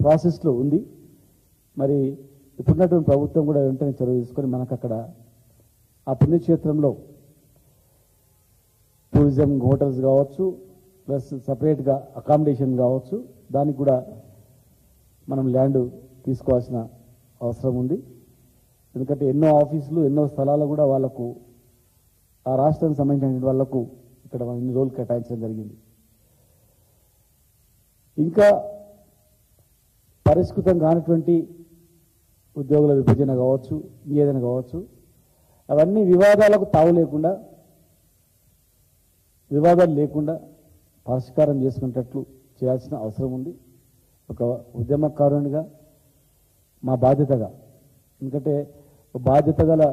ప్రాసెస్లో ఉంది. మరి ఇప్పుడున్నటువంటి ప్రభుత్వం కూడా వెంటనే చొరవ తీసుకొని మనకు అక్కడ ఆ పుణ్యక్షేత్రంలో టూరిజం హోటల్స్ కావచ్చు, ప్లస్ సపరేట్గా అకామిడేషన్ కావచ్చు, దానికి కూడా మనం ల్యాండ్ తీసుకోవాల్సిన అవసరం ఉంది. ఎందుకంటే ఎన్నో ఆఫీసులు, ఎన్నో స్థలాలు కూడా వాళ్ళకు ఆ రాష్ట్రానికి సంబంధించిన వాళ్లకు ఇక్కడ మనం ఇన్ని రోజులు కేటాయించడం జరిగింది. ఇంకా పరిష్కృతం కానటువంటి ఉద్యోగుల విభజన కావచ్చు, ఏదైనా కావచ్చు, అవన్నీ వివాదాలకు తావు లేకుండా, వివాదాలు లేకుండా పరిష్కారం చేసుకునేటట్లు చేయాల్సిన అవసరం ఉంది. ఒక ఉద్యమకారునిగా మా బాధ్యతగా, ఎందుకంటే బాధ్యత గల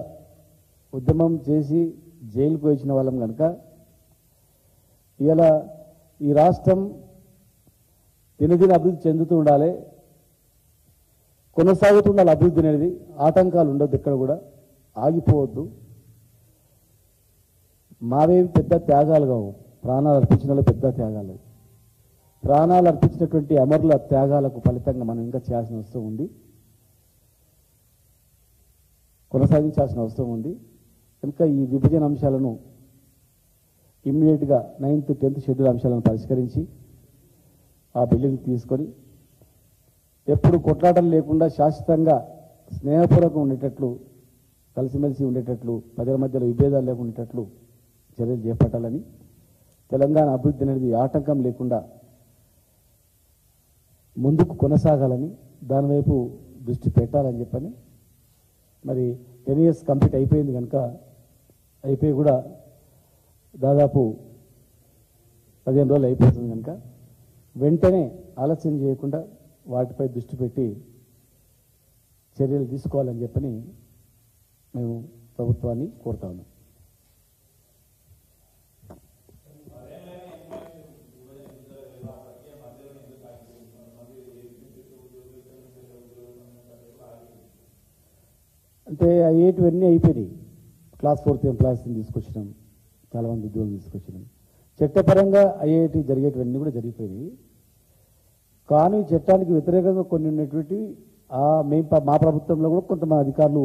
ఉద్యమం చేసి జైలుకు వచ్చిన వాళ్ళం కనుక ఇలా ఈ రాష్ట్రం దినదిన అభివృద్ధి చెందుతూ ఉండాలి, కొనసాగుతూ ఉండాలి. అభివృద్ధి అనేది ఆటంకాలు ఉండొద్దు, ఎక్కడ కూడా ఆగిపోవద్దు. మావేమి పెద్ద త్యాగాలు కావు, ప్రాణాలు అర్పించిన పెద్ద త్యాగాలు. ప్రాణాలు అర్పించినటువంటి అమరుల త్యాగాలకు ఫలితంగా మనం ఇంకా చేయాల్సిన అవసరం ఉంది, కొనసాగించాల్సిన అవసరం ఉంది. కనుక ఈ విభజన అంశాలను ఇమ్మీడియట్గా 9th 10th షెడ్యూల్ అంశాలను పరిష్కరించి ఆ బిల్లుని తీసుకొని ఎప్పుడు కొట్లాటలు లేకుండా శాశ్వతంగా స్నేహపూర్వకంగా ఉండేటట్లు, కలిసిమెలిసి ఉండేటట్లు, ప్రజల మధ్యలో విభేదాలు లేకుండా ఉండేటట్లు చర్యలు చేపట్టాలని, తెలంగాణ అభివృద్ధి అనేది ఆటంకం లేకుండా ముందుకు కొనసాగాలని, దానివైపు దృష్టి పెట్టాలని చెప్పని. మరి 10 years కంప్లీట్ అయిపోయింది కనుక, అయిపోయి కూడా దాదాపు 15 రోజులు అయిపోతుంది కనుక వెంటనే ఆలస్యం చేయకుండా వాటిపై దృష్టి పెట్టి చర్యలు తీసుకోవాలని చెప్పని మేము ప్రభుత్వాన్ని కోరుతా ఉన్నాం. అంటే అయ్యేటివన్నీ అయిపోయినాయి. క్లాస్ 4th ఎంప్లాయీస్ని తీసుకొచ్చినాం, చాలామంది ఉద్యోగులు తీసుకొచ్చినాం. చట్టపరంగా అయ్యేటి జరిగేటివన్నీ కూడా జరిగిపోయినాయి. కానీ చట్టానికి వ్యతిరేకంగా కొన్ని ఉన్నటువంటివి మా ప్రభుత్వంలో కూడా కొంతమంది అధికారులు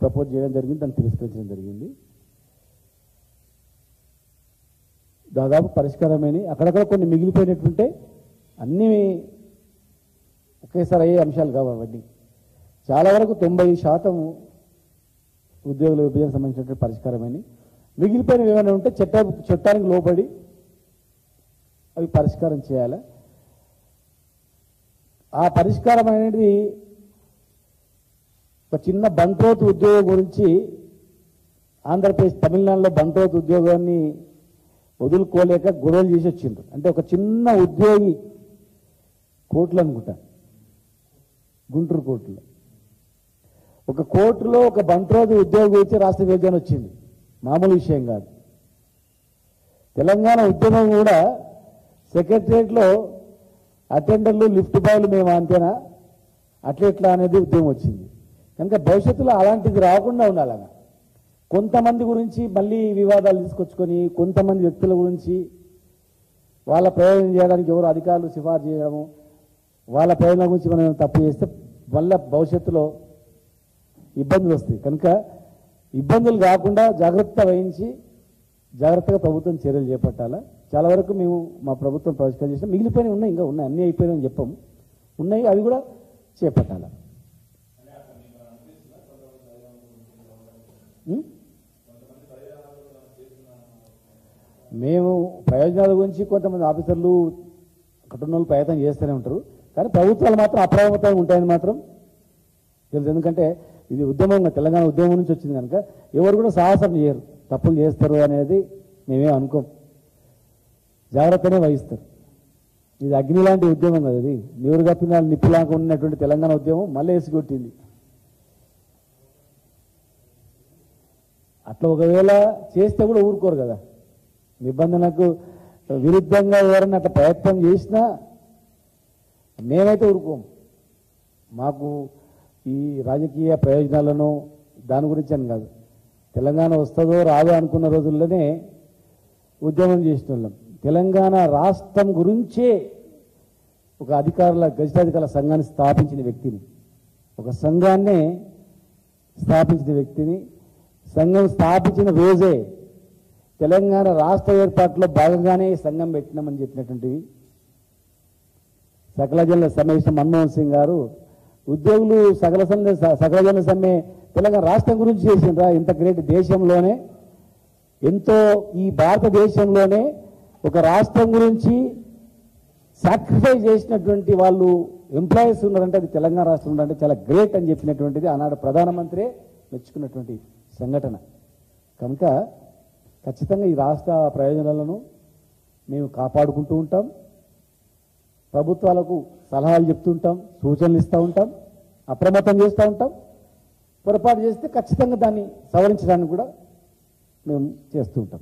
ప్రపోజ్ చేయడం జరిగింది, దాన్ని తిరస్కరించడం జరిగింది. దాదాపు పరిష్కారమైన అక్కడక్కడ కొన్ని మిగిలిపోయినట్టుంటే అన్నీ ఒకేసారి అయ్యే అంశాలు కావు. అవన్నీ చాలా వరకు 90% ఉద్యోగుల విభజన సంబంధించినటువంటి పరిష్కారమైన, మిగిలిపోయినవి ఏమైనా ఉంటే చట్టానికి లోబడి అవి పరిష్కారం చేయాలి. ఆ పరిష్కారం అనేది ఒక చిన్న బంట్రోత్ ఉద్యోగం గురించి ఆంధ్రప్రదేశ్, తమిళనాడులో బంట్రోత్ ఉద్యోగాన్ని వదులుకోలేక గొడవలు చేసి వచ్చిండ్రు. అంటే ఒక చిన్న ఉద్యోగి కోర్టులు అనుకుంటా, గుంటూరు కోర్టులో ఒక కోర్టులో ఒక బంట్రోత్ ఉద్యోగి వచ్చి రాష్ట్ర విభజన వచ్చింది. మామూలు విషయం కాదు. తెలంగాణ ఉద్యమం కూడా సెక్రటరియట్లో అటెండర్లు, లిఫ్ట్ బాయ్లు మేము అంతేనా, అట్లా అనేది ఉద్యమం వచ్చింది. కనుక భవిష్యత్తులో అలాంటిది రాకుండా ఉండాలన్న కొంతమంది గురించి మళ్ళీ వివాదాలు తీసుకొచ్చుకొని, కొంతమంది వ్యక్తుల గురించి వాళ్ళ ప్రయోజనం చేయడానికి ఎవరు అధికారులు సిఫార్సు చేయడము, వాళ్ళ ప్రయోజనం గురించి మనం తప్పు చేస్తే మళ్ళీ భవిష్యత్తులో ఇబ్బందులు వస్తాయి. కనుక ఇబ్బందులు కాకుండా జాగ్రత్త వహించి జాగ్రత్తగా ప్రభుత్వం చర్యలు చేపట్టాలా. చాలా వరకు మేము మా ప్రభుత్వం పరిష్కారం చేసినా, మిగిలిపోయినవి ఉన్నాయి, ఇంకా ఉన్నాయి, అన్నీ అయిపోయినాయని చెప్పాము, ఉన్నాయి, అవి కూడా చేపట్టాలా. మేము ప్రయోజనాల గురించి కొంతమంది ఆఫీసర్లు కుటుంబాలు ప్రయత్నం చేస్తూనే ఉంటారు, కానీ ప్రభుత్వాలు మాత్రం అప్రమత్తంగా ఉంటాయని మాత్రం తెలుసు. ఎందుకంటే ఇది ఉద్యమంగా, తెలంగాణ ఉద్యమం నుంచి వచ్చింది కనుక ఎవరు కూడా సాహసం చేయరు, తప్పులు చేస్తారు అనేది మేమేం అనుకోం, జాగ్రత్తనే వహిస్తారు. ఇది అగ్ని లాంటి ఉద్యమం కదా, ఇది నీరు కప్పిన నిప్పులాగా ఉన్నటువంటి తెలంగాణ ఉద్యమం మళ్ళీ వేసికొట్టింది. అట్లా ఒకవేళ చేస్తే కూడా ఊరుకోరు కదా, నిబంధనకు విరుద్ధంగా ఎవరన్నా అట్లా ప్రయత్నం చేసినా మేమైతే ఊరుకోం. మాకు ఈ రాజకీయ ప్రయోజనాలను దాని గురించి అని కాదు, తెలంగాణ వస్తుందో రాదో అనుకున్న రోజుల్లోనే ఉద్యమం చేసిన వాళ్ళం. తెలంగాణ రాష్ట్రం గురించే ఒక గజితాధికారుల సంఘాన్ని స్థాపించిన వ్యక్తిని, ఒక సంఘాన్నే స్థాపించిన వ్యక్తిని, సంఘం స్థాపించిన రోజే తెలంగాణ రాష్ట్ర ఏర్పాటులో భాగంగానే సంఘం పెట్టినామని చెప్పినటువంటివి సకల జనుల సమ్మె మన్మోహన్ సింగ్ గారు ఉద్యోగులు సకల జనుల సమ్మె తెలంగాణ రాష్ట్రం గురించి చేసిండ్రా? ఇంత గ్రేట్ దేశంలోనే, ఎంతో ఈ భారతదేశంలోనే ఒక రాష్ట్రం గురించి సాక్రిఫైస్ చేసినటువంటి వాళ్ళు ఎంప్లాయీస్ ఉన్నారంటే అది తెలంగాణ రాష్ట్రం ఉన్నారంటే చాలా గ్రేట్ అని చెప్పినటువంటిది ఆనాడు ప్రధానమంత్రి మెచ్చుకున్నటువంటి సంఘటన. కనుక ఖచ్చితంగా ఈ రాష్ట్ర ప్రయోజనాలను మేము కాపాడుకుంటూ ఉంటాం, ప్రభుత్వాలకు సలహాలు చెప్తుంటాం, సూచనలు ఇస్తూ ఉంటాం, అప్రమత్తం చేస్తూ ఉంటాం. పొరపాటు చేస్తే ఖచ్చితంగా దాన్ని సవరించడానికి కూడా మేము చేస్తూ ఉంటాం.